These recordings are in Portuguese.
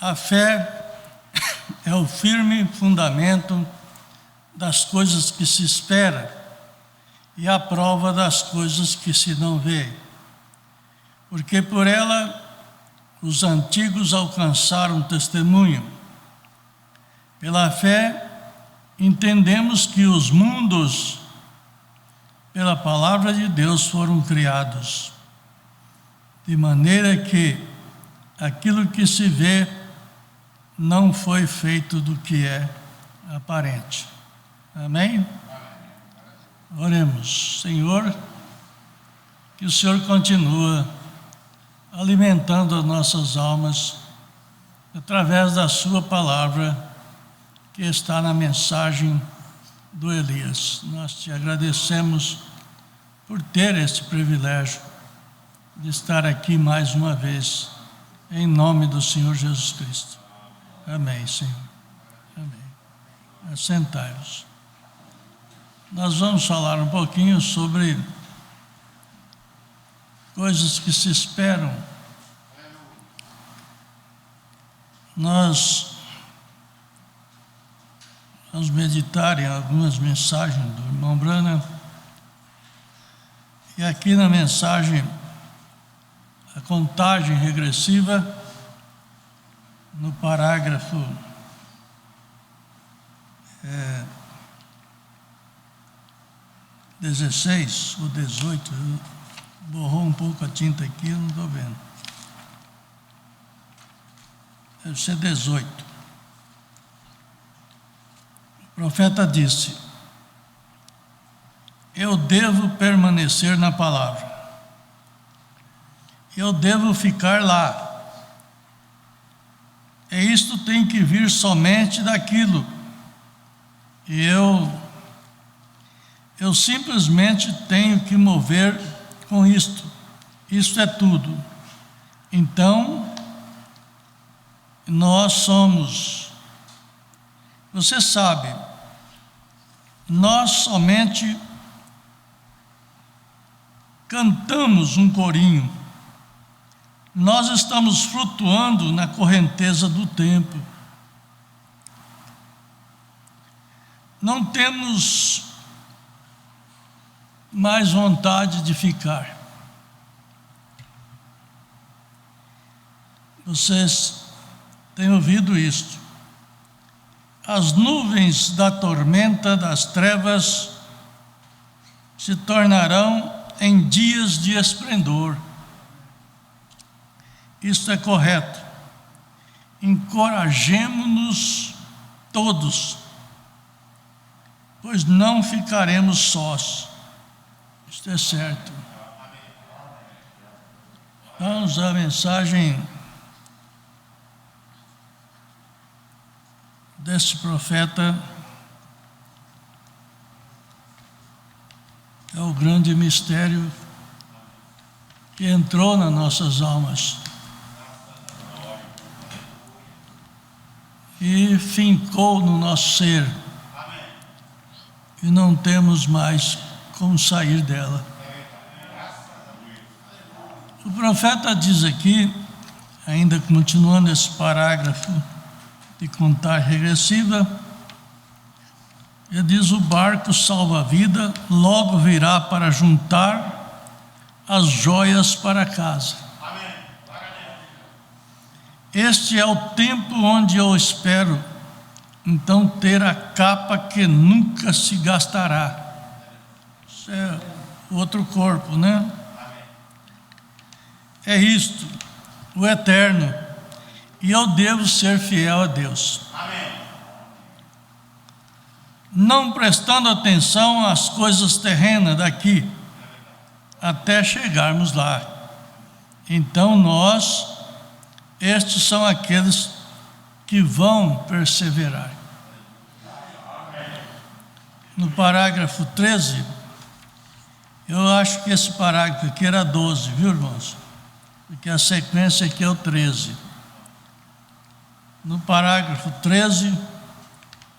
A fé é o firme fundamento das coisas que se espera e a prova das coisas que se não vê. Porque por ela os antigos alcançaram testemunho. Pela fé entendemos que os mundos, pela palavra de Deus, foram criados, de maneira que aquilo que se vê não foi feito do que é aparente. Amém? Oremos. Senhor, que o Senhor continua alimentando as nossas almas através da sua palavra que está na mensagem do Elias. Nós te agradecemos por ter esse privilégio de estar aqui mais uma vez, em nome do Senhor Jesus Cristo. Amém, Senhor. Amém. Assentai-vos. Nós vamos falar um pouquinho sobre coisas que se esperam. Nós vamos meditar em algumas mensagens do irmão Branham. E aqui na mensagem, a contagem regressiva, no parágrafo 16 ou 18, borrou um pouco a tinta aqui, eu não estou vendo. Deve ser 18. O profeta disse: eu devo permanecer na palavra, eu devo ficar lá, e isto tem que vir somente daquilo, e eu simplesmente tenho que mover com isto. Isto é tudo. Então, nós somos, você sabe, nós somente cantamos um corinho. Nós estamos flutuando na correnteza do tempo. Não temos mais vontade de ficar. Vocês têm ouvido isto. As nuvens da tormenta das trevas se tornarão em dias de esplendor. Isto é correto. Encorajemo-nos todos, pois não ficaremos sós. Isto é certo. Vamos à mensagem desse profeta. É o grande mistério que entrou nas nossas almas e fincou no nosso ser, e não temos mais como sair dela. O profeta diz aqui, ainda continuando esse parágrafo de contagem regressiva, ele diz: o barco salva-vida logo virá para juntar as joias para casa. Este é o tempo onde eu espero então ter a capa que nunca se gastará. Isso é outro corpo, né? É isto, o eterno. E eu devo ser fiel a Deus. Não prestando atenção às coisas terrenas daqui, até chegarmos lá. Então estes são aqueles que vão perseverar. No parágrafo 13, eu acho que esse parágrafo aqui era 12, viu, irmãos? Porque a sequência aqui é o 13. No parágrafo 13,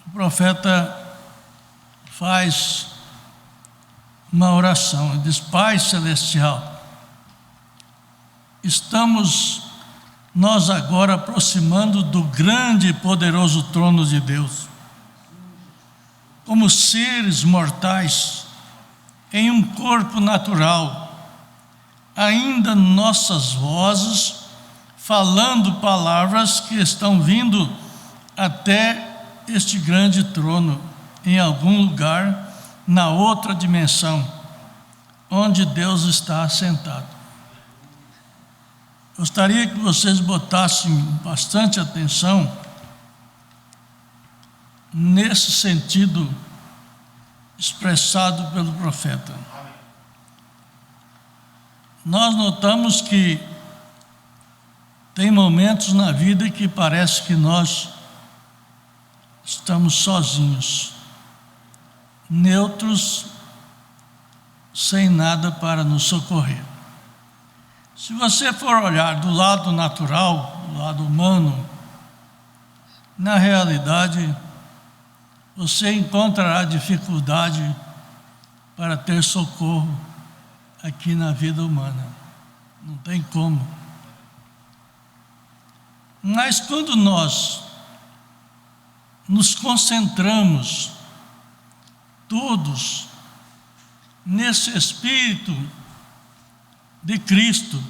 o profeta faz uma oração. Ele diz: Pai Celestial, estamos nós agora aproximando do grande e poderoso trono de Deus, como seres mortais, em um corpo natural, ainda nossas vozes, falando palavras que estão vindo até este grande trono, em algum lugar, na outra dimensão, onde Deus está assentado. Gostaria que vocês botassem bastante atenção nesse sentido expressado pelo profeta. Nós notamos que tem momentos na vida que parece que nós estamos sozinhos, neutros, sem nada para nos socorrer. Se você for olhar do lado natural, do lado humano, na realidade, você encontrará dificuldade para ter socorro aqui na vida humana. Não tem como. Mas quando nós nos concentramos todos nesse Espírito de Cristo,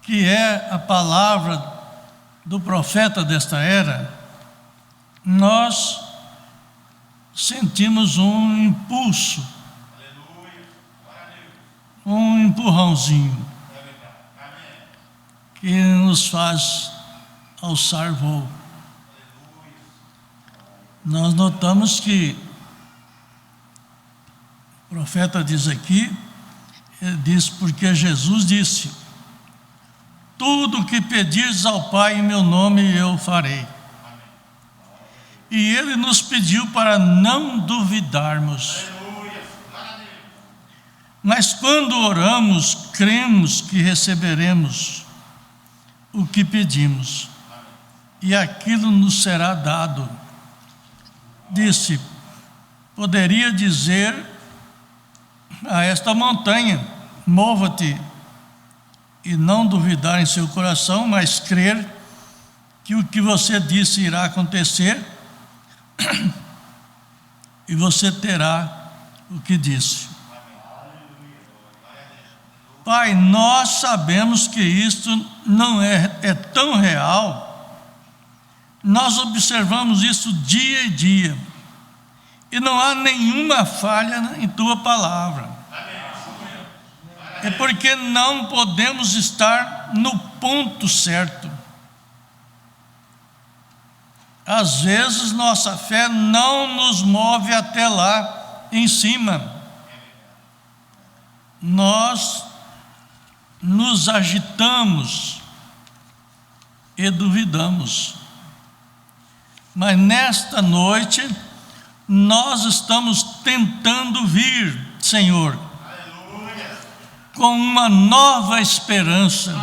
que é a palavra do profeta desta era, nós sentimos um impulso, um empurrãozinho, que nos faz alçar voo. Nós notamos que o profeta diz aqui, ele diz, porque Jesus disse: tudo o que pedires ao Pai em meu nome eu farei. E ele nos pediu para não duvidarmos. Mas quando oramos, cremos que receberemos o que pedimos, e aquilo nos será dado. Disse: poderia dizer a esta montanha: mova-te, e não duvidar em seu coração, mas crer que o que você disse irá acontecer, e você terá o que disse. Pai, nós sabemos que isto não é tão real, nós observamos isso dia e dia, e não há nenhuma falha em tua palavra. É porque não podemos estar no ponto certo. Às vezes nossa fé não nos move até lá em cima. Nós nos agitamos e duvidamos. Mas nesta noite nós estamos tentando vir, Senhor, com uma nova esperança,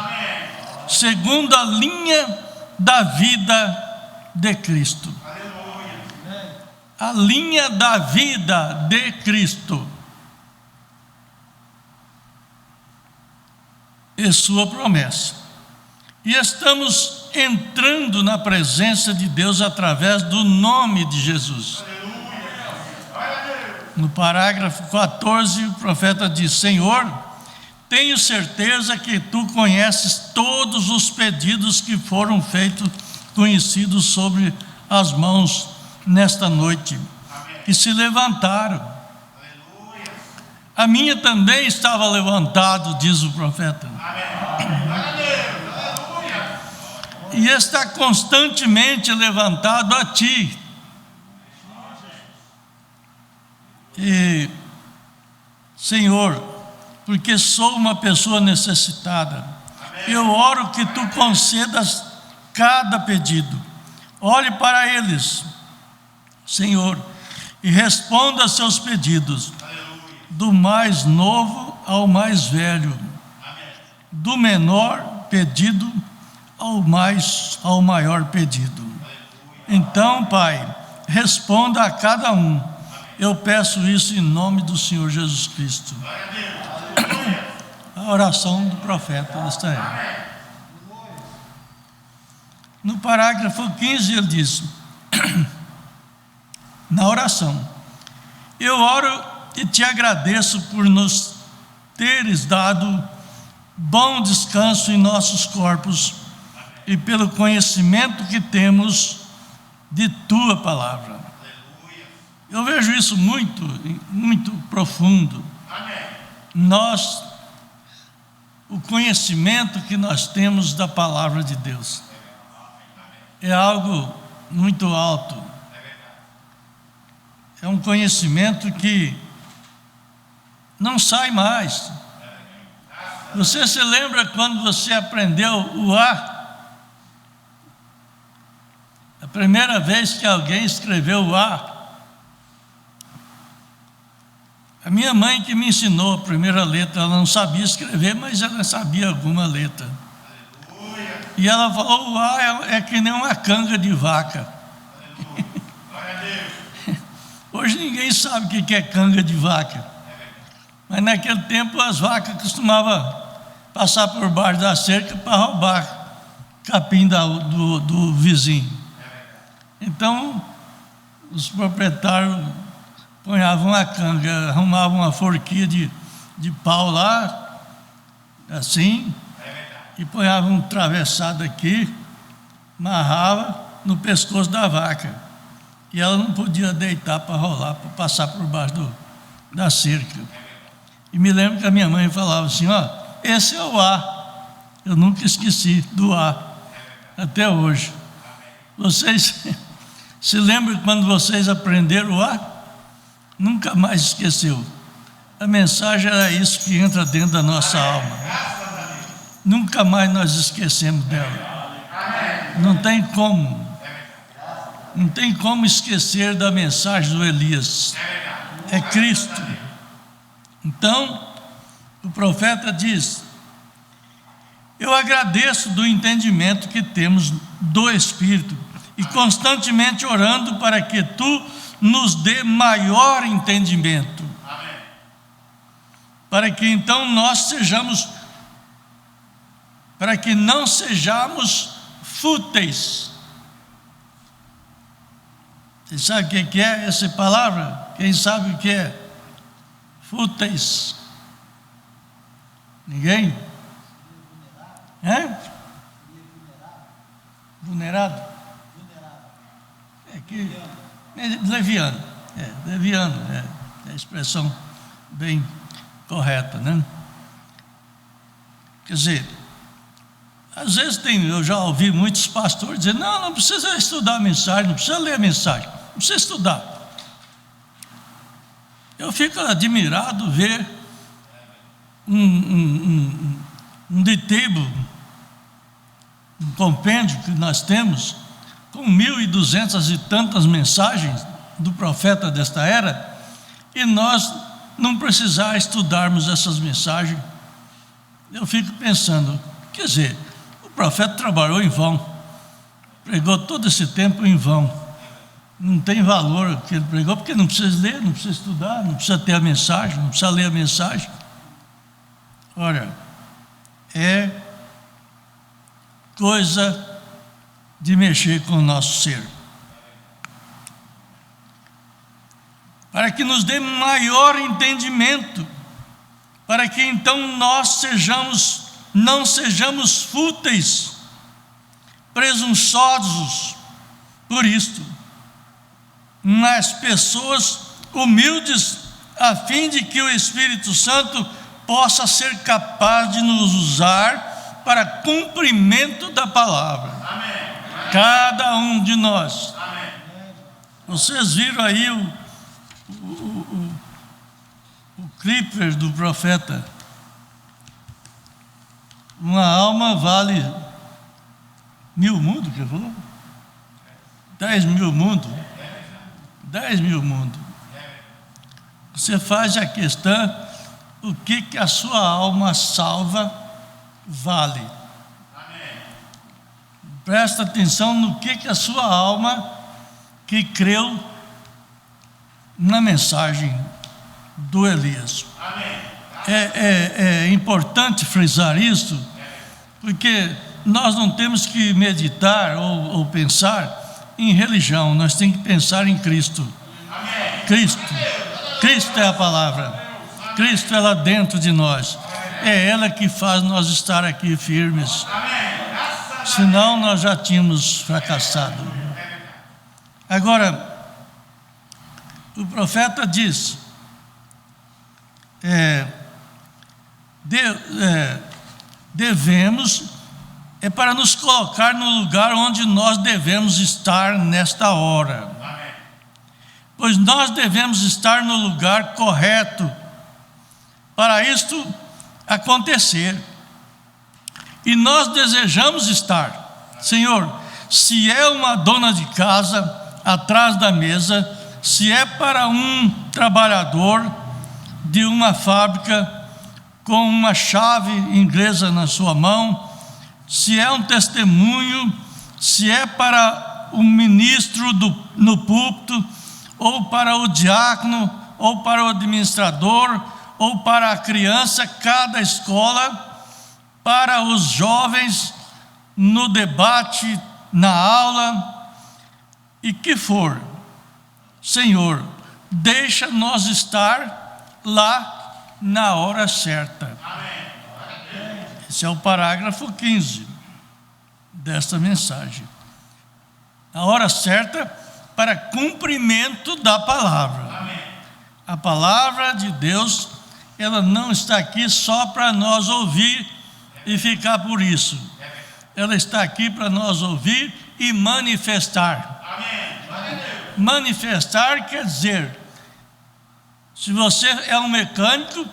segundo a linha da vida de Cristo. A linha da vida de Cristo e sua promessa. E estamos entrando na presença de Deus através do nome de Jesus. No parágrafo 14, o profeta diz: Senhor, tenho certeza que tu conheces todos os pedidos que foram feitos, conhecidos sobre as mãos nesta noite, que se levantaram. A minha também estava levantado, diz o profeta. E está constantemente levantado a ti. E, Senhor, porque sou uma pessoa necessitada, eu oro que tu concedas cada pedido. Olhe para eles, Senhor, e responda a seus pedidos, do mais novo ao mais velho, do menor pedido ao maior pedido. Então, Pai, responda a cada um. Eu peço isso em nome do Senhor Jesus Cristo. A oração do profeta desta era. No parágrafo 15 ele diz, na oração: eu oro e te agradeço por nos teres dado bom descanso em nossos corpos e pelo conhecimento que temos de tua palavra. Eu vejo isso muito, muito profundo. O conhecimento que nós temos da palavra de Deus é algo muito alto. É um conhecimento que não sai mais. Você se lembra quando você aprendeu o A? A primeira vez que alguém escreveu o A. A minha mãe que me ensinou a primeira letra, ela não sabia escrever, mas ela sabia alguma letra. E ela falou: o A é que nem uma canga de vaca. Hoje ninguém sabe o que é canga de vaca. Mas naquele tempo as vacas costumavam passar por baixo da cerca para roubar capim do vizinho. Então, os proprietários ponhavam a canga, arrumavam uma forquilha de pau lá, assim, e ponhavam um travessado aqui, amarrava no pescoço da vaca. E ela não podia deitar para rolar, para passar por baixo da cerca. E me lembro que a minha mãe falava assim: ó, esse é o A. Eu nunca esqueci do A, até hoje. Vocês se lembram quando vocês aprenderam o A? Nunca mais esqueceu. A mensagem era isso que entra dentro da nossa alma. Nunca mais nós esquecemos dela. Não tem como. Não tem como esquecer da mensagem do Elias. É Cristo. Então, o profeta diz: eu agradeço do entendimento que temos do Espírito e constantemente orando para que tu nos dê maior entendimento, para que então para que não sejamos fúteis. Você sabe o que é essa palavra? Quem sabe o que é? Fúteis. Ninguém? É? Vulnerado? É que leviano. Leviano é a expressão bem correta, né? Quer dizer, às vezes eu já ouvi muitos pastores dizer: não precisa estudar a mensagem, não precisa ler a mensagem, não precisa estudar. Eu fico admirado ver um ditebo, um compêndio que nós temos, com 1.200 e tantas mensagens do profeta desta era, e nós não precisar estudarmos essas mensagens. Eu fico pensando, quer dizer, o profeta trabalhou em vão, pregou todo esse tempo em vão. Não tem valor o que ele pregou, porque não precisa ler, não precisa estudar, não precisa ter a mensagem, não precisa ler a mensagem. Olha, é coisa de mexer com o nosso ser. Para que nos dê maior entendimento, para que então nós não sejamos fúteis, presunçosos por isto, mas pessoas humildes, a fim de que o Espírito Santo possa ser capaz de nos usar para cumprimento da palavra. Amém. Cada um de nós. Amém. Vocês viram aí o clipper do profeta: uma alma vale 1.000 mundos, que falou? 10.000 mundos. 10.000 mundos. Você faz a questão: o que a sua alma salva vale. Amém. Presta atenção no que a sua alma que creu na mensagem do Elias. Amém. É importante frisar isso, porque nós não temos que meditar ou pensar em religião, nós temos que pensar em Cristo. Cristo é a palavra. Cristo é lá dentro de nós. É ela que faz nós estar aqui firmes. Senão nós já tínhamos fracassado. Agora, o profeta diz, devemos, para nos colocar no lugar onde nós devemos estar nesta hora. Pois nós devemos estar no lugar correto para isto acontecer. E nós desejamos estar. Senhor, se é uma dona de casa atrás da mesa, se é para um trabalhador de uma fábrica com uma chave inglesa na sua mão, se é um testemunho, se é para o ministro no púlpito, ou para o diácono, ou para o administrador, ou para a criança, cada escola, para os jovens, no debate, na aula, e que for, Senhor, deixa nós estar lá na hora certa. Esse é o parágrafo 15 desta mensagem. A hora certa para cumprimento da palavra. A palavra de Deus, ela não está aqui só para nós ouvir e ficar por isso. Ela está aqui para nós ouvir e manifestar. Manifestar quer dizer, se você é um mecânico,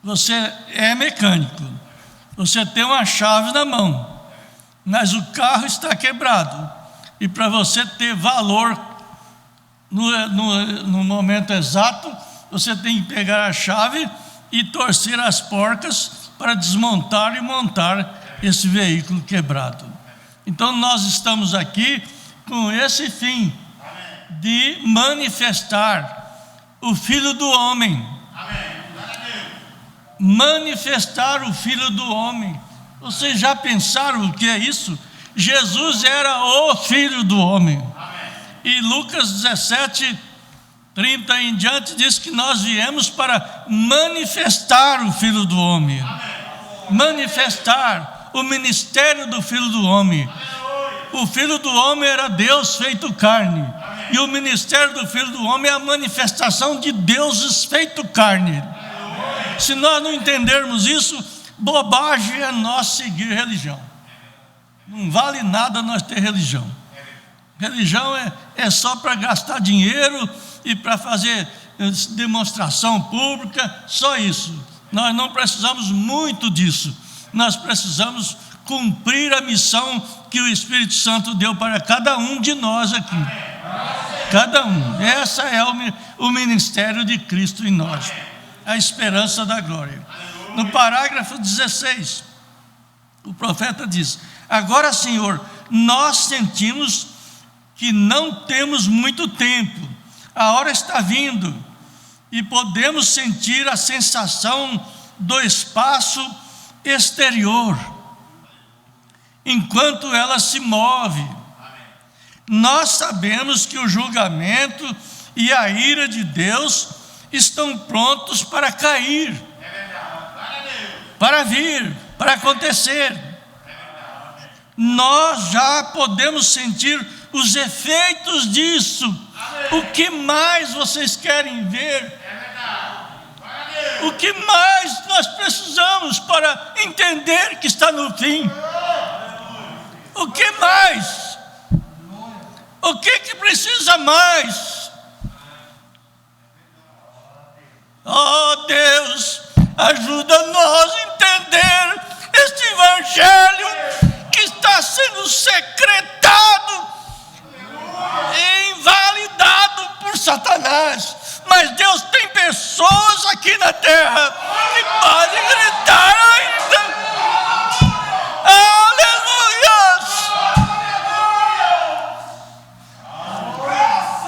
você é mecânico. Você tem uma chave na mão, mas o carro está quebrado. E para você ter valor no momento exato, você tem que pegar a chave e torcer as porcas para desmontar e montar esse veículo quebrado. Então nós estamos aqui com esse fim de manifestar o Filho do Homem. Manifestar o Filho do Homem. Vocês já pensaram o que é isso? Jesus era o Filho do Homem. E Lucas 17, 30 em diante diz que nós viemos para manifestar o Filho do Homem. Manifestar o ministério do Filho do Homem. O Filho do Homem era Deus feito carne. E o ministério do Filho do Homem é a manifestação de deuses feito carne. Se nós não entendermos isso, bobagem é nós seguir religião. Não vale nada nós ter religião. Religião é só para gastar dinheiro e para fazer demonstração pública, só isso. Nós não precisamos muito disso. Nós precisamos cumprir a missão que o Espírito Santo deu para cada um de nós aqui. Cada um. Essa é o ministério de Cristo em nós. A esperança da glória. No parágrafo 16, o profeta diz: agora, Senhor, nós sentimos que não temos muito tempo, a hora está vindo, e podemos sentir a sensação do espaço exterior, enquanto ela se move. Nós sabemos que o julgamento e a ira de Deus estão prontos para cair, para vir, para acontecer. Nós já podemos sentir os efeitos disso. O que mais vocês querem ver? O que mais nós precisamos para entender que está no fim? O que mais? O que precisa mais? Oh Deus, ajuda nós a entender este evangelho que está sendo secretado e invalidado por Satanás. Mas Deus tem pessoas aqui na terra que podem gritar ainda: aleluia!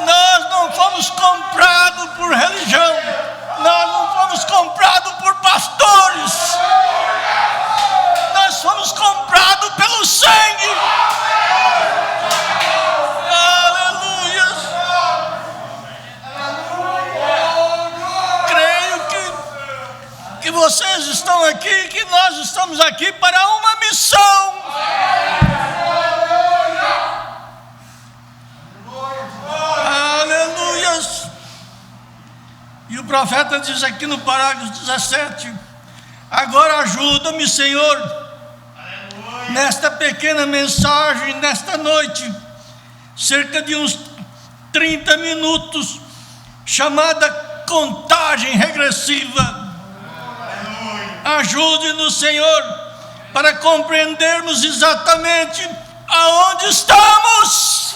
Nós não fomos comprados por religião, nós não fomos comprados por pastores, nós fomos comprados aqui que nós estamos aqui para uma missão. Aleluias. E o profeta diz aqui no parágrafo 17: agora ajuda-me, Senhor, nesta pequena mensagem, nesta noite, cerca de uns 30 minutos, chamada contagem regressiva. Ajude-nos, Senhor, para compreendermos exatamente aonde estamos.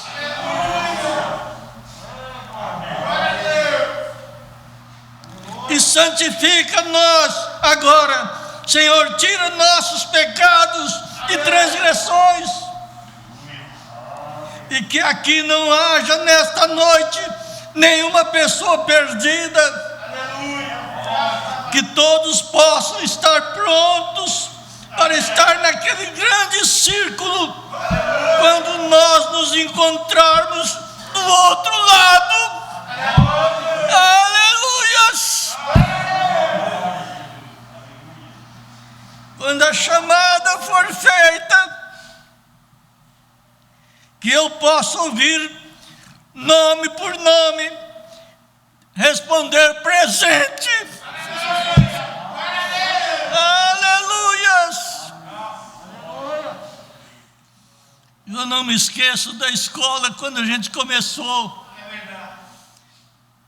E santifica-nos agora, Senhor, tira nossos pecados e transgressões, e que aqui não haja nesta noite nenhuma pessoa perdida, que todos possam estar prontos para estar naquele grande círculo quando nós nos encontrarmos do outro lado. Aleluias! Quando a chamada for feita, que eu possa ouvir nome por nome, responder presente. Aleluias! Eu não me esqueço da escola quando a gente começou.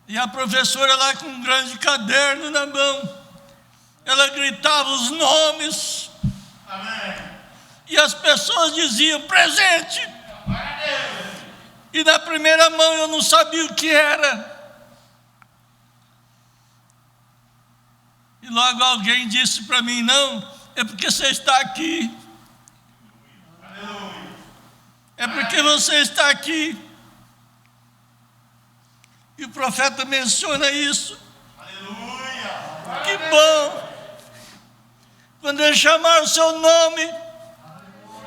E a professora lá com um grande caderno na mão, ela gritava os nomes. E as pessoas diziam presente. E na primeira mão eu não sabia o que era. E logo alguém disse para mim: não, é porque você está aqui. É porque você está aqui. E o profeta menciona isso. Que bom. Quando ele chamar o seu nome,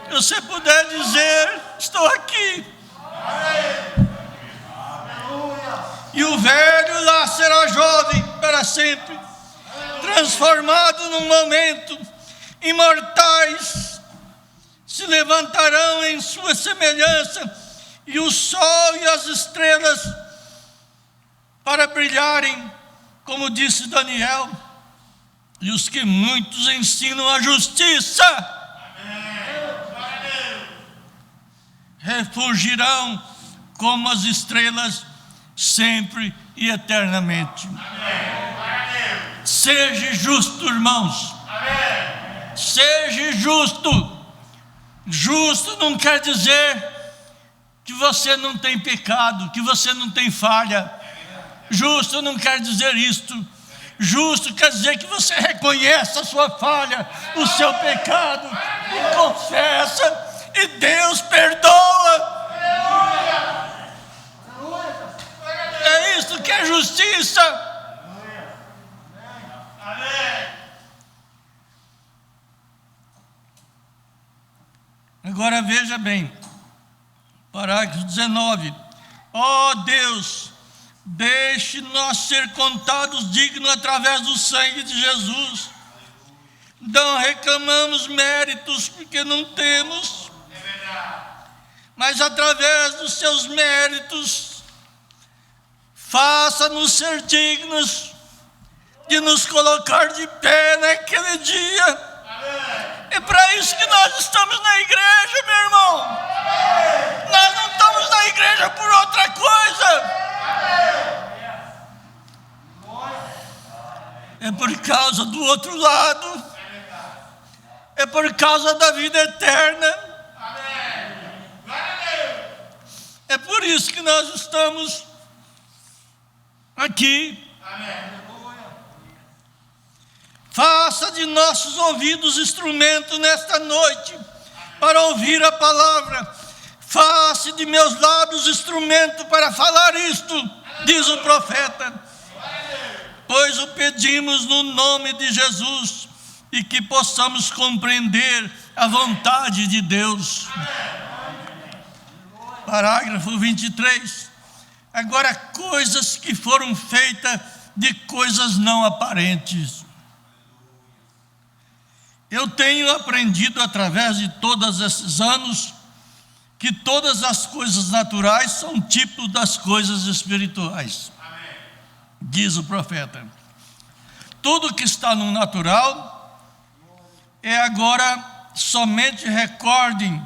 você puder dizer: estou aqui. E o velho lá será jovem para sempre, transformado num momento. Imortais se levantarão em sua semelhança, e o sol e as estrelas para brilharem, como disse Daniel, e os que muitos ensinam a justiça refugirão como as estrelas sempre e eternamente. Seja justo, irmãos. Seja justo. Justo não quer dizer que você não tem pecado, que você não tem falha. Justo não quer dizer isto. Justo quer dizer que você reconhece a sua falha, o seu pecado, e confessa, e Deus perdoa. É isso que é justiça. Agora veja bem, parágrafo 19. Ó Deus, deixe nós ser contados dignos através do sangue de Jesus. Não reclamamos méritos porque não temos, mas através dos seus méritos, faça-nos ser dignos de nos colocar de pé naquele dia. É para isso que nós estamos na igreja, meu irmão. Nós não estamos na igreja por outra coisa. É por causa do outro lado. É por causa da vida eterna. É por isso que nós estamos aqui. Faça de nossos ouvidos instrumento nesta noite para ouvir a palavra. Faça de meus lábios instrumento para falar isto, diz o profeta. Pois o pedimos no nome de Jesus, e que possamos compreender a vontade de Deus. Parágrafo 23. Agora, coisas que foram feitas de coisas não aparentes. Eu tenho aprendido através de todos esses anos que todas as coisas naturais são tipos das coisas espirituais. Amém. Diz o profeta. Tudo que está no natural é agora somente recordem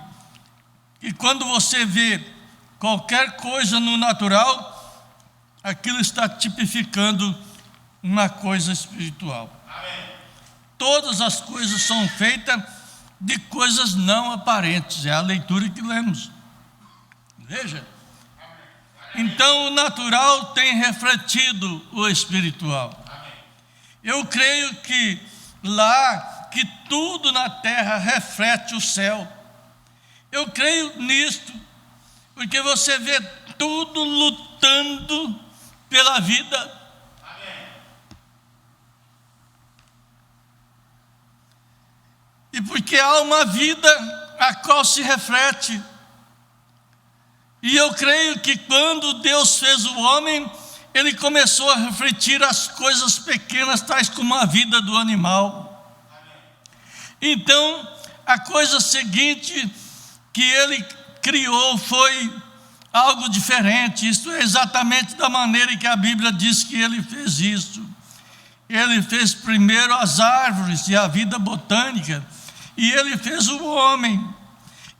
que quando você vê qualquer coisa no natural, aquilo está tipificando uma coisa espiritual. Amém. Todas as coisas são feitas de coisas não aparentes, é a leitura que lemos. Veja. Então o natural tem refletido o espiritual. Eu creio que lá, que tudo na terra reflete o céu. Eu creio nisto, porque você vê tudo lutando pela vida. E porque há uma vida a qual se reflete. E eu creio que quando Deus fez o homem, Ele começou a refletir as coisas pequenas, tais como a vida do animal. Então, a coisa seguinte que Ele criou foi algo diferente. Isto é exatamente da maneira que a Bíblia diz que Ele fez isso. Ele fez primeiro as árvores e a vida botânica, e Ele fez o homem.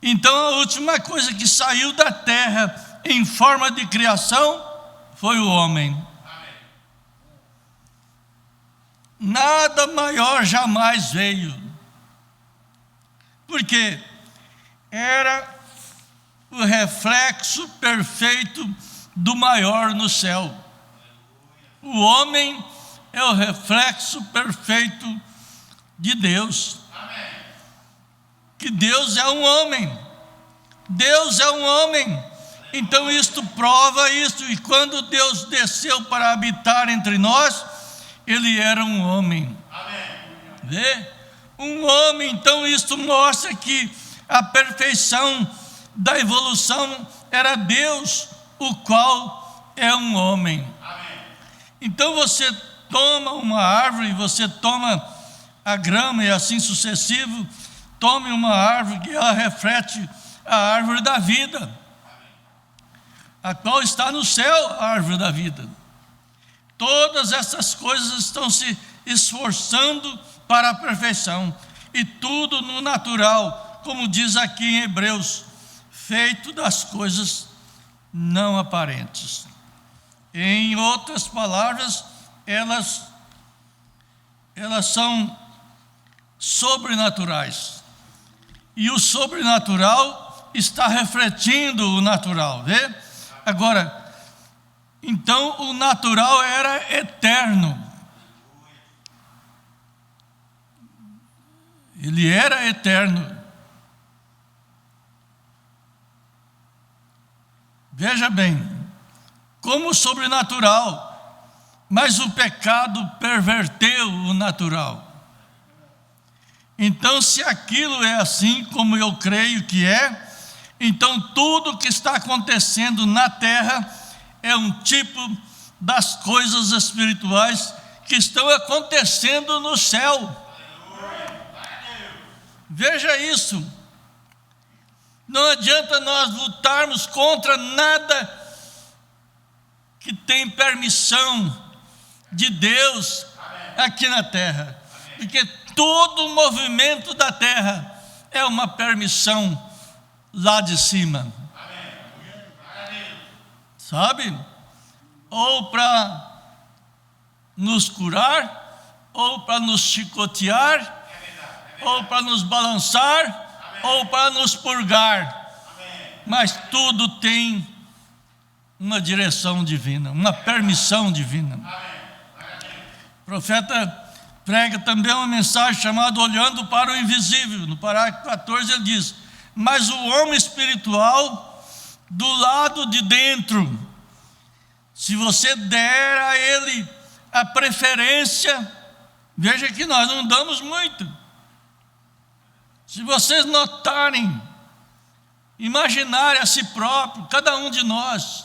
Então a última coisa que saiu da terra em forma de criação foi o homem. Amém. Nada maior jamais veio, porque era o reflexo perfeito do maior no céu. O homem é o reflexo perfeito de Deus. Que Deus é um homem. Deus é um homem. Então isto prova isto. E quando Deus desceu para habitar entre nós, Ele era um homem. Vê? Um homem. Então isto mostra que a perfeição da evolução era Deus, o qual é um homem. Então você toma uma árvore, você toma a grama e assim sucessivo. Tome uma árvore que ela reflete a árvore da vida, a qual está no céu, a árvore da vida. Todas essas coisas estão se esforçando para a perfeição, e tudo no natural, como diz aqui em Hebreus, feito das coisas não aparentes. Em outras palavras, elas são sobrenaturais. E o sobrenatural está refletindo o natural, vê? Agora, então o natural era eterno. Ele era eterno. Veja bem, como sobrenatural, mas o pecado perverteu o natural. Então, se aquilo é assim, como eu creio que é, então tudo que está acontecendo na terra é um tipo das coisas espirituais que estão acontecendo no céu. Veja isso. Não adianta nós lutarmos contra nada que tem permissão de Deus aqui na terra, porque todo o movimento da terra é uma permissão lá de cima. Sabe? Ou para nos curar, ou para nos chicotear, ou para nos balançar, ou para nos purgar. Mas tudo tem uma direção divina, uma permissão divina. O profeta prega também uma mensagem chamada Olhando para o Invisível. No parágrafo 14 ele diz: mas o homem espiritual do lado de dentro, se você der a ele a preferência, veja que nós não damos muito. Se vocês notarem, imaginarem a si próprio, cada um de nós,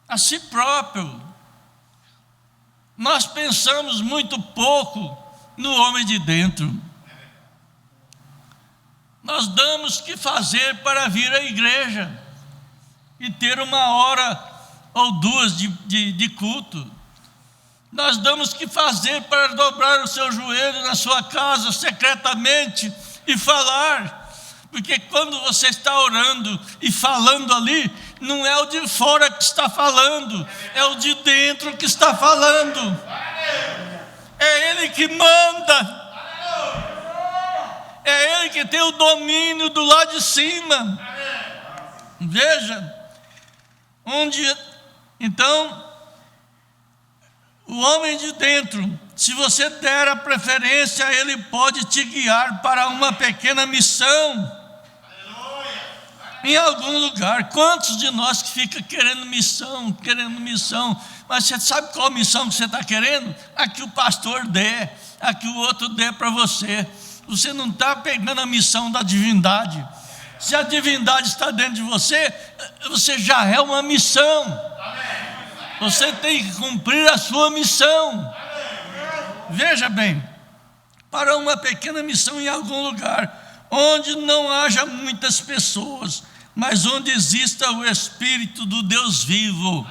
a si próprio, nós pensamos muito pouco no homem de dentro. nós damos que fazer para vir à igreja e ter uma hora ou duas de culto. Nós damos que fazer para dobrar o seu joelho na sua casa secretamente e falar, porque quando você está orando e falando ali, não é o de fora que está falando, é o de dentro que está falando. É Ele que manda. É Ele que tem o domínio do lado de cima. Veja, então, o homem de dentro, se você der a preferência, ele pode te guiar para uma pequena missão. Em algum lugar. Quantos de nós que fica querendo missão, mas você sabe qual missão que você está querendo? A que o pastor dê, a que o outro dê para você. Você não está pegando a missão da divindade. Se a divindade está dentro de você, você já é uma missão. Você tem que cumprir a sua missão. Veja bem, para uma pequena missão em algum lugar, onde não haja muitas pessoas, mas onde exista o Espírito do Deus vivo.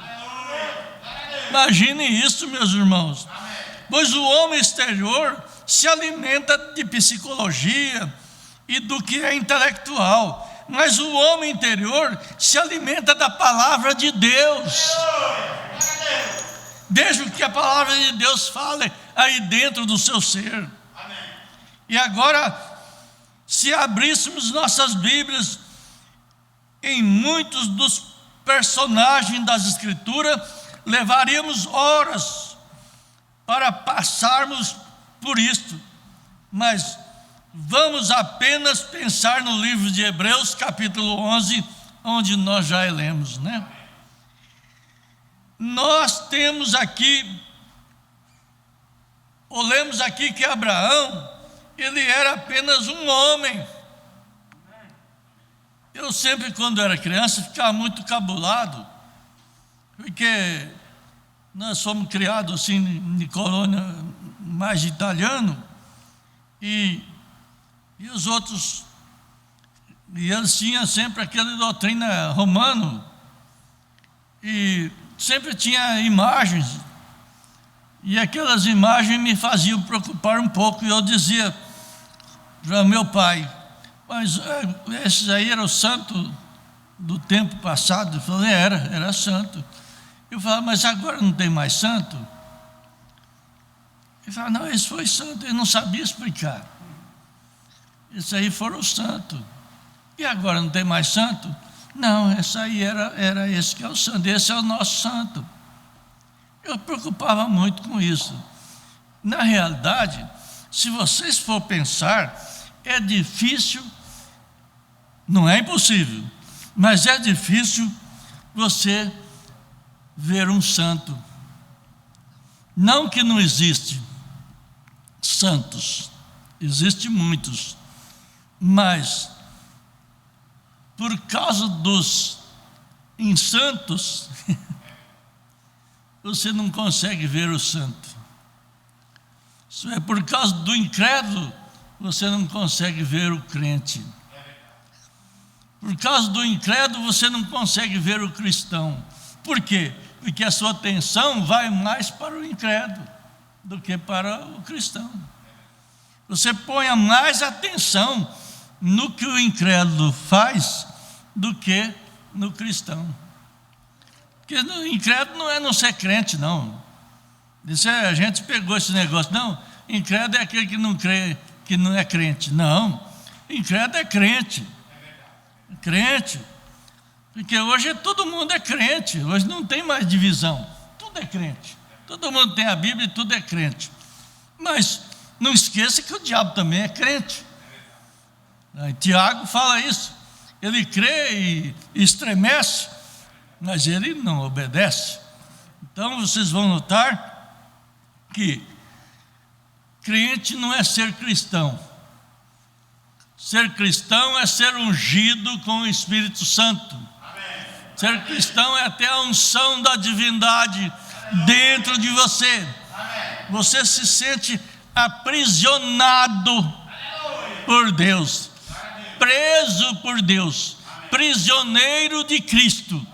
Imagine isso, meus irmãos. Pois o homem exterior se alimenta de psicologia e do que é intelectual, mas o homem interior se alimenta da palavra de Deus. Deixa o que a palavra de Deus fale aí dentro do seu ser. E agora, se abríssemos nossas Bíblias em muitos dos personagens das Escrituras, levaríamos horas para passarmos por isto, mas vamos apenas pensar no livro de Hebreus, capítulo 11, onde nós já lemos, né? Nós temos aqui, olhamos aqui que Abraão, ele era apenas um homem. Eu sempre, quando era criança, ficava muito cabulado, porque nós fomos criados assim, em colônia mais italiano, e os outros, e eles tinham sempre aquela doutrina romana, e sempre tinha imagens, e aquelas imagens me faziam preocupar um pouco, e eu dizia para meu pai, mas esse aí era o santo do tempo passado? Eu falei, era santo. Eu falei, mas agora não tem mais santo? Ele falou, não, esse foi santo, ele não sabia explicar. Esse aí foram os santos. E agora não tem mais santo? Não, esse aí era esse que é o santo, esse é o nosso santo. Eu me preocupava muito com isso. Na realidade, se vocês for pensar, é difícil, não é impossível, mas é difícil você ver um santo. Não que não existe santos, existem muitos, mas por causa dos insantos, você não consegue ver o santo. Isso é por causa do incrédulo, você não consegue ver o crente. Por causa do incrédulo, você não consegue ver o cristão. Por quê? Porque a sua atenção vai mais para o incrédulo do que para o cristão. Você põe mais atenção no que o incrédulo faz do que no cristão. Porque o incrédulo não é não ser crente, não. A gente pegou esse negócio. Não, incrédulo é aquele que não crê, que não é crente. Não, incrédulo é crente. Crente. Porque hoje todo mundo é crente. Hoje não tem mais divisão. Tudo é crente. Todo mundo tem a Bíblia e tudo é crente. Mas não esqueça que o diabo também é crente. Tiago fala isso. Ele crê e estremece, mas ele não obedece. Então vocês vão notar que crente não é ser cristão. Ser cristão é ser ungido com o Espírito Santo. Amém. Ser cristão é ter a unção da divindade dentro de você. Amém. Você se sente aprisionado por Deus, preso por Deus, prisioneiro de Cristo.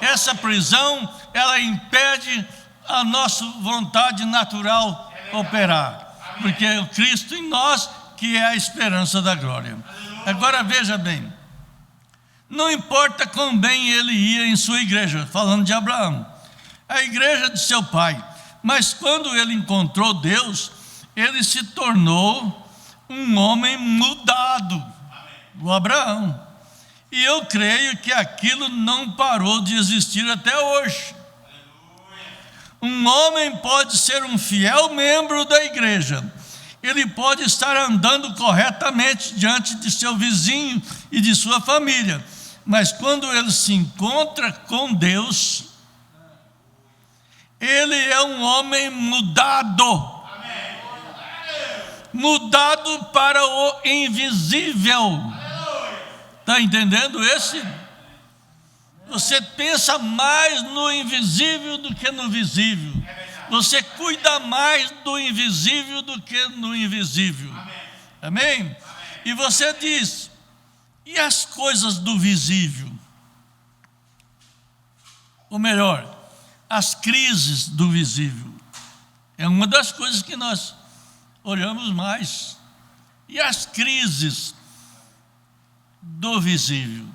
Essa prisão, ela impede a nossa vontade natural operar, porque é o Cristo em nós que é a esperança da glória. Agora veja bem, não importa quão bem ele ia em sua igreja, falando de Abraão, a igreja de seu pai, mas quando ele encontrou Deus, ele se tornou um homem mudado, o Abraão. E eu creio que aquilo não parou de existir até hoje. Um homem pode ser um fiel membro da igreja, ele pode estar andando corretamente diante de seu vizinho e de sua família, mas quando ele se encontra com Deus, ele é um homem mudado, mudado para o invisível. Está entendendo esse? Você pensa mais no invisível do que no visível. Você cuida mais do invisível do que no invisível. Amém? E você diz, e as coisas do visível? Ou melhor, as crises do visível. É uma das coisas que nós olhamos mais. E as crises do visível?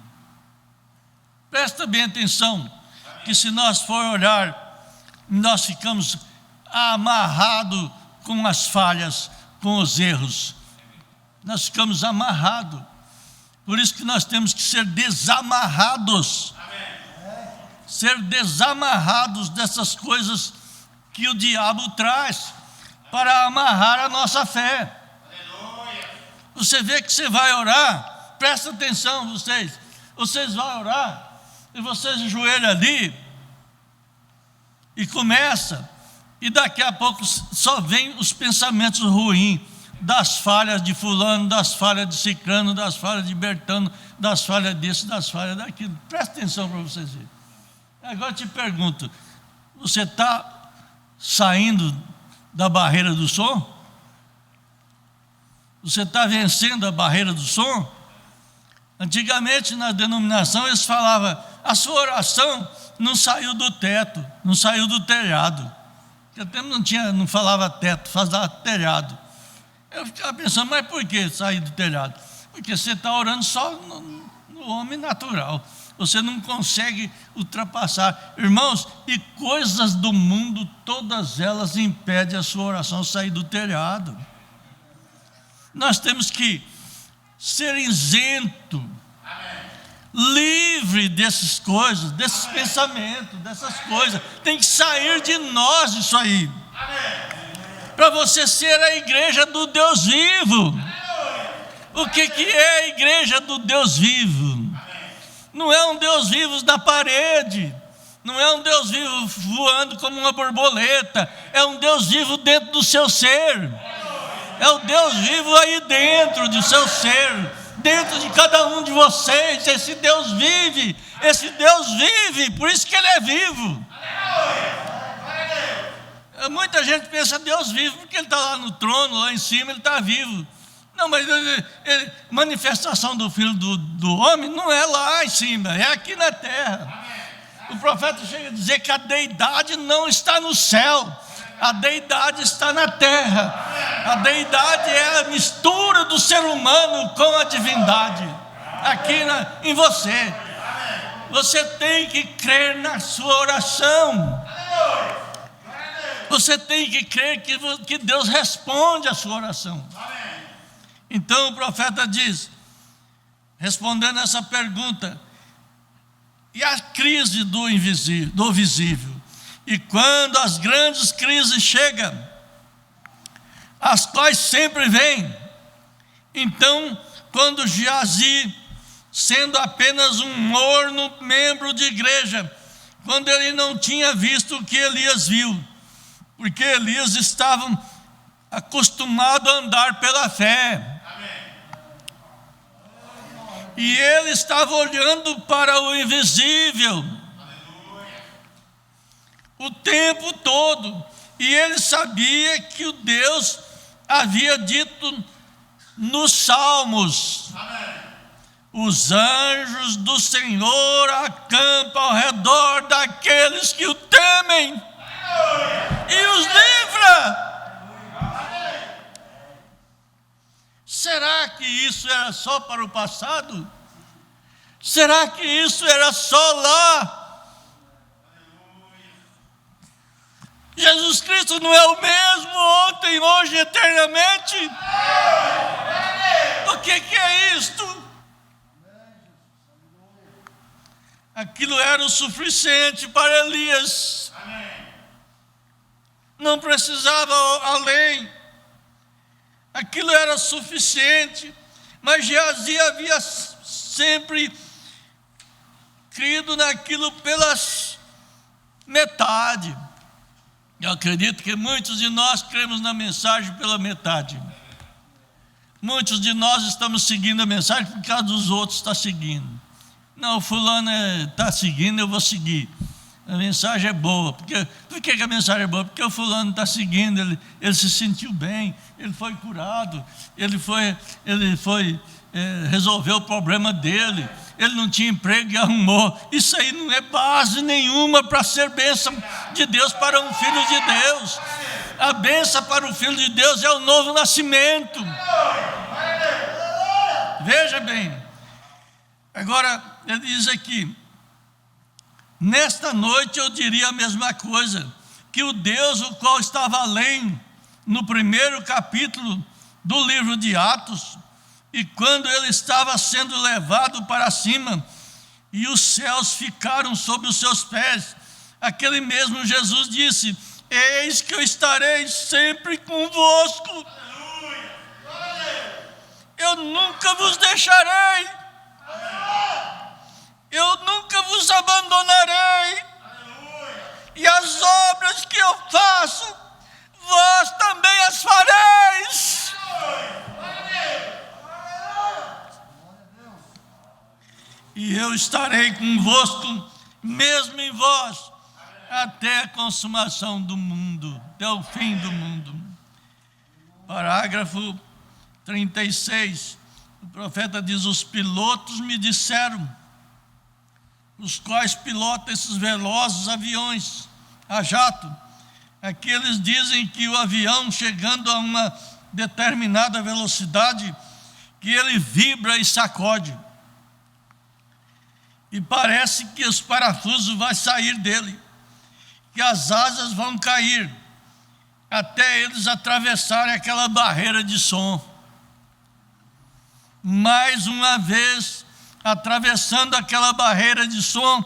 Presta bem atenção, que se nós for olhar, nós ficamos amarrados com as falhas, com os erros. Nós ficamos amarrados. Por isso que nós temos que ser desamarrados. Ser desamarrados dessas coisas que o diabo traz para amarrar a nossa fé. Você vê que você vai orar. Presta atenção, vocês vão orar e vocês ajoelham ali e começa, e daqui a pouco só vem os pensamentos ruins das falhas de fulano, das falhas de ciclano, das falhas de Bertano, das falhas disso, das falhas daquilo. Presta atenção para vocês verem. Agora eu te pergunto, você está saindo da barreira do som? Você está vencendo a barreira do som? Antigamente, na denominação, eles falavam, a sua oração não saiu do teto, não saiu do telhado. Porque até não falava teto, falava telhado. Eu ficava pensando, mas por que sair do telhado? Porque você está orando só no homem natural. Você não consegue ultrapassar. Irmãos, e coisas do mundo, todas elas impedem a sua oração sair do telhado. Nós temos que ser isento, livre dessas coisas, desses pensamentos, dessas coisas. Tem que sair de nós isso aí, para você ser a igreja do Deus vivo. O que é a igreja do Deus vivo? Não é um Deus vivo na parede, não é um Deus vivo voando como uma borboleta, é um Deus vivo dentro do seu ser. É o Deus vivo aí dentro do seu ser, dentro de cada um de vocês. Esse Deus vive, por isso que Ele é vivo. Muita gente pensa Deus vivo porque Ele está lá no trono, lá em cima, Ele está vivo. Não, mas manifestação do Filho do Homem não é lá em cima, é aqui na terra. O profeta chega a dizer que a deidade não está no céu, a deidade está na terra. A deidade é a mistura do ser humano com a divindade aqui em você. Você tem que crer na sua oração. Você tem que crer que Deus responde a sua oração. Então o profeta diz, respondendo essa pergunta, e a crise do invisível, do visível? E quando as grandes crises chegam, as quais sempre vêm, então, quando Geazi, sendo apenas um morno membro de igreja, quando ele não tinha visto o que Elias viu, porque Elias estava acostumado a andar pela fé, e ele estava olhando para o invisível o tempo todo, e ele sabia que o Deus havia dito nos Salmos, os anjos do Senhor acampam ao redor daqueles que o temem e os livra. Será que isso era só para o passado? Será que isso era só lá? Jesus Cristo não é o mesmo ontem, hoje, eternamente? O que é isto? Aquilo era o suficiente para Elias. Não precisava além. Aquilo era suficiente. Mas Geazi havia sempre crido naquilo pelas metade. Eu acredito que muitos de nós cremos na mensagem pela metade. Muitos de nós estamos seguindo a mensagem por causa dos outros estão seguindo. Não, fulano está seguindo, eu vou seguir. A mensagem é boa. Por que a mensagem é boa? Porque o fulano está seguindo, ele se sentiu bem, ele foi curado, ele resolveu o problema dele, ele não tinha emprego e arrumou. Isso aí não é base nenhuma para ser bênção de Deus para um filho de Deus. A bênção para o filho de Deus é o novo nascimento. Veja bem. Agora, ele diz aqui, nesta noite eu diria a mesma coisa, que o Deus o qual estava além, no primeiro capítulo do livro de Atos, e quando ele estava sendo levado para cima, e os céus ficaram sob os seus pés, aquele mesmo Jesus disse, eis que eu estarei sempre convosco, eu nunca vos deixarei, eu nunca vos abandonarei, e as obras que eu faço, vós também as fareis. E eu estarei convosco, mesmo em vós, até a consumação do mundo, até o fim do mundo. Parágrafo 36, o profeta diz, os pilotos me disseram, os quais pilotam esses velozes aviões a jato, aqueles dizem que o avião chegando a uma determinada velocidade, que ele vibra e sacode, e parece que os parafusos vão sair dele, que as asas vão cair, até eles atravessarem aquela barreira de som. Mais uma vez, atravessando aquela barreira de som,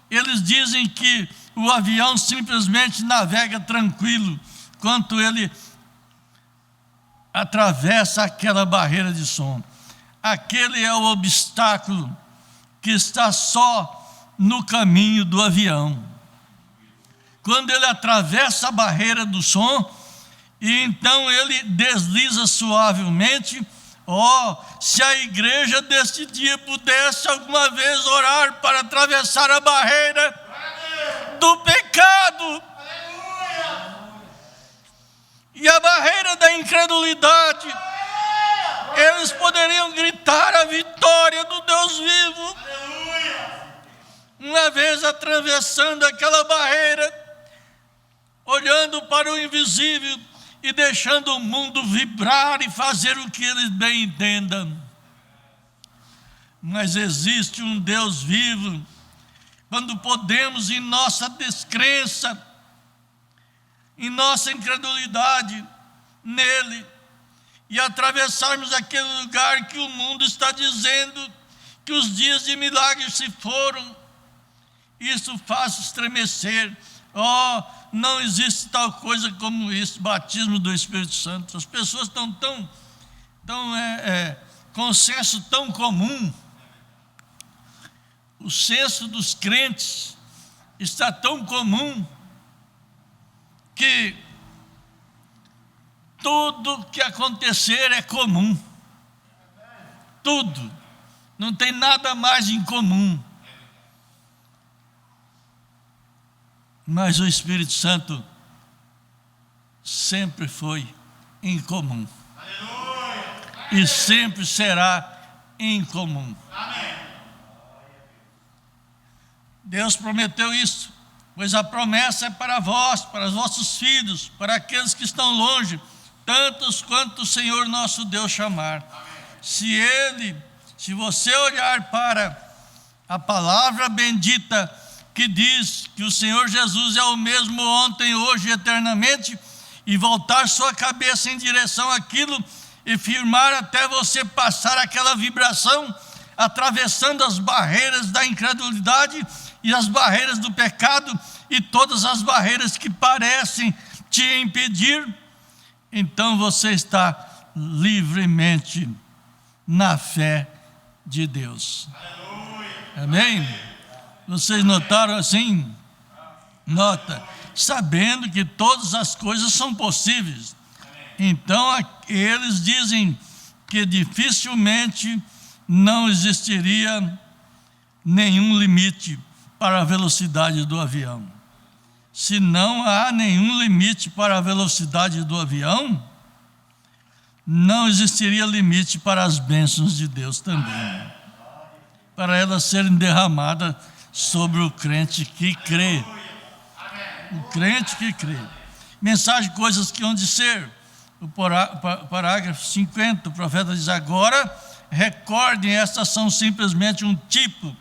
eles dizem que o avião simplesmente navega tranquilo, quanto ele atravessa aquela barreira de som. Aquele é o obstáculo que está só no caminho do avião. Quando ele atravessa a barreira do som, e então ele desliza suavemente. Se a igreja deste dia pudesse alguma vez orar para atravessar a barreira do pecado e a barreira da incredulidade, eles poderiam gritar a vitória do Deus vivo. Uma vez atravessando aquela barreira, olhando para o invisível e deixando o mundo vibrar e fazer o que eles bem entendam. Mas existe um Deus vivo, quando podemos, em nossa descrença, em nossa incredulidade nele, e atravessarmos aquele lugar que o mundo está dizendo que os dias de milagres se foram, isso faz estremecer. Não existe tal coisa como isso, batismo do Espírito Santo. As pessoas estão com um senso tão comum. O senso dos crentes está tão comum que tudo que acontecer é comum. Tudo. Não tem nada mais em comum. Mas o Espírito Santo sempre foi incomum. E sempre será incomum. Deus prometeu isso, pois a promessa é para vós, para os vossos filhos, para aqueles que estão longe, tantos quanto o Senhor nosso Deus chamar. Se você olhar para a palavra bendita que diz que o Senhor Jesus é o mesmo ontem, hoje e eternamente, e voltar sua cabeça em direção àquilo e firmar até você passar aquela vibração, atravessando as barreiras da incredulidade e as barreiras do pecado e todas as barreiras que parecem te impedir, então você está livremente na fé de Deus. Amém? Vocês notaram assim? Nota, sabendo que todas as coisas são possíveis. Então eles dizem que dificilmente não existiria nenhum limite para a velocidade do avião. Se não há nenhum limite para a velocidade do avião, não existiria limite para as bênçãos de Deus também, para elas serem derramadas sobre o crente que crê. O crente que crê. Mensagem, coisas que hão de ser. O parágrafo 50, o profeta diz: agora recordem, estas são simplesmente um tipo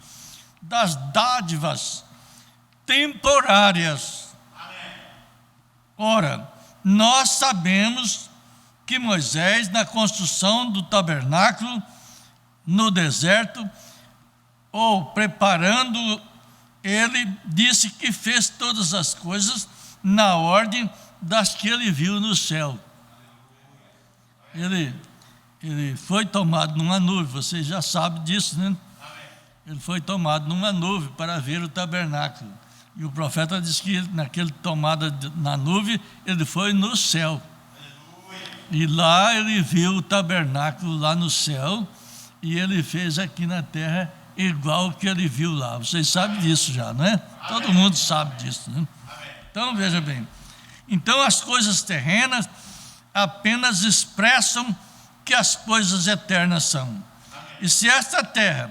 das dádivas temporárias. Ora, nós sabemos que Moisés, na construção do tabernáculo no deserto, ou preparando, ele disse que fez todas as coisas na ordem das que ele viu no céu. Ele foi tomado numa nuvem, vocês já sabem disso, né? Ele foi tomado numa nuvem para ver o tabernáculo. E o profeta diz que naquele tomada na nuvem, ele foi no céu. E lá ele viu o tabernáculo lá no céu, e ele fez aqui na terra igual que ele viu lá. Vocês sabem disso já, não é? Todo mundo sabe disso, né? Então, veja bem. Então, as coisas terrenas apenas expressam que as coisas eternas são. E se esta terra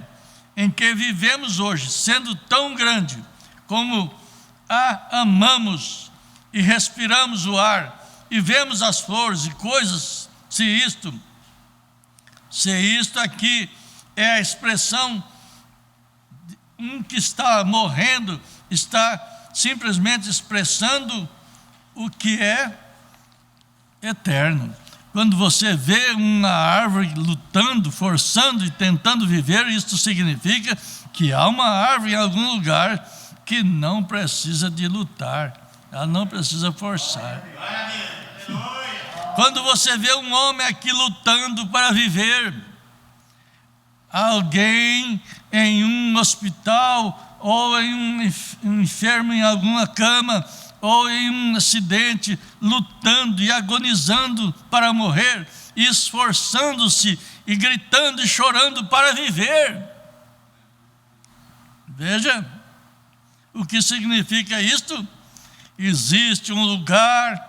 em que vivemos hoje, sendo tão grande como a amamos e respiramos o ar e vemos as flores e coisas, se isto aqui é a expressão de um que está morrendo, está simplesmente expressando o que é eterno. Quando você vê uma árvore lutando, forçando e tentando viver, isso significa que há uma árvore em algum lugar que não precisa de lutar, ela não precisa forçar. Quando você vê um homem aqui lutando para viver, alguém em um hospital ou em um enfermo em alguma cama, ou em um acidente, lutando e agonizando para morrer, e esforçando-se e gritando e chorando para viver. Veja o que significa isto. Existe um lugar,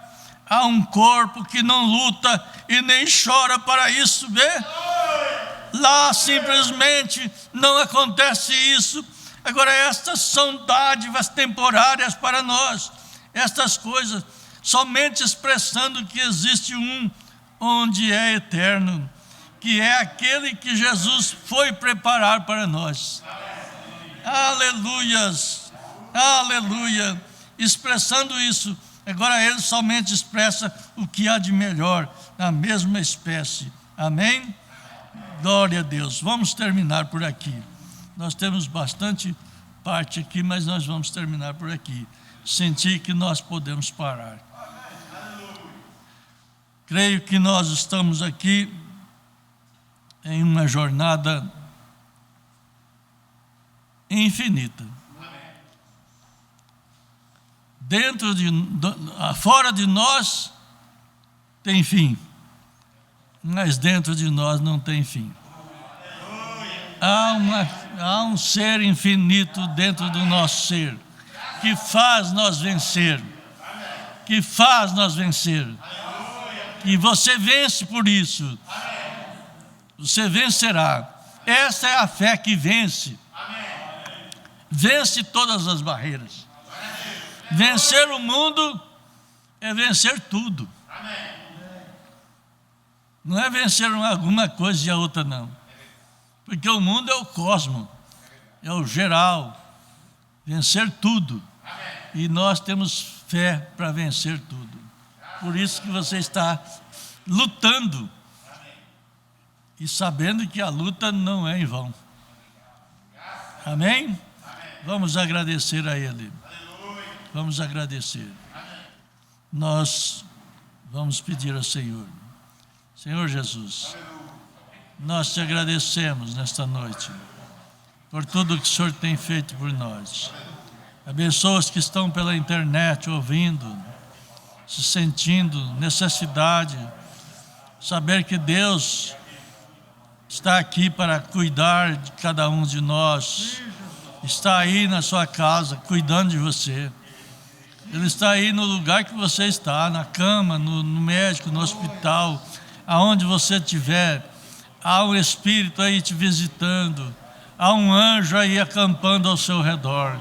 há um corpo que não luta e nem chora para isso, vê? Lá simplesmente não acontece isso. Agora, estas são dádivas temporárias para nós. Estas coisas, somente expressando que existe um onde é eterno, que é aquele que Jesus foi preparar para nós. Aleluias, aleluia. Expressando isso, agora ele somente expressa o que há de melhor na mesma espécie. Amém? Glória a Deus. Vamos terminar por aqui. Nós temos bastante parte aqui, mas nós vamos terminar por aqui. Sentir que nós podemos parar. Creio que nós estamos aqui em uma jornada infinita. Fora de nós tem fim, mas dentro de nós não tem fim. Há um ser infinito dentro do nosso ser, que faz nós vencer, e você vence por isso, você vencerá, Essa é a fé que vence. Vence todas as barreiras. Vencer o mundo é vencer tudo. Não é vencer alguma coisa e a outra não. Porque o mundo é o cosmos, é o geral. Vencer tudo. E nós temos fé para vencer tudo. Por isso que você está lutando. E sabendo que a luta não é em vão. Amém? Vamos agradecer a Ele. Vamos agradecer. Nós vamos pedir ao Senhor. Senhor Jesus, nós te agradecemos nesta noite por tudo que o Senhor tem feito por nós. Abençoa os que estão pela internet ouvindo, se sentindo necessidade, saber que Deus está aqui para cuidar de cada um de nós, está aí na sua casa cuidando de você. Ele está aí no lugar que você está, na cama, no médico, no hospital, aonde você estiver. Há um Espírito aí te visitando, há um anjo aí acampando ao seu redor.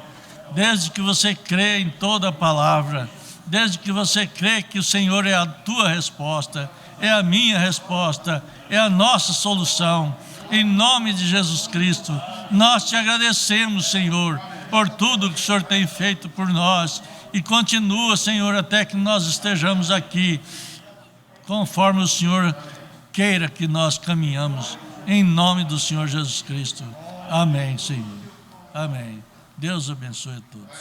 Desde que você crê em toda a palavra, desde que você crê que o Senhor é a tua resposta, é a minha resposta, é a nossa solução. Em nome de Jesus Cristo, nós te agradecemos, Senhor, por tudo que o Senhor tem feito por nós. E continua, Senhor, até que nós estejamos aqui, conforme o Senhor queira que nós caminhamos, em nome do Senhor Jesus Cristo. Amém, Senhor. Amém. Deus abençoe a todos.